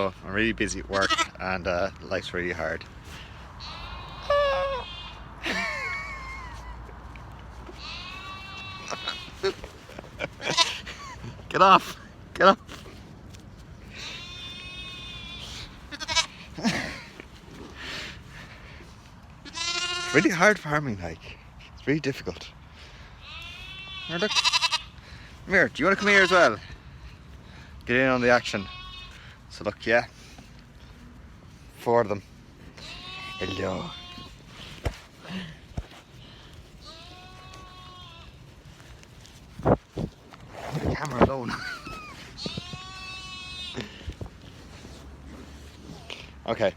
So I'm really busy at work and life's really hard. Get off! Get off! It's really hard farming, like. It's really difficult. Here, look. Come here. Do you want to come here as well? Get in on the action. So look, yeah. 4 of them. Hello. Leave the camera alone. Okay.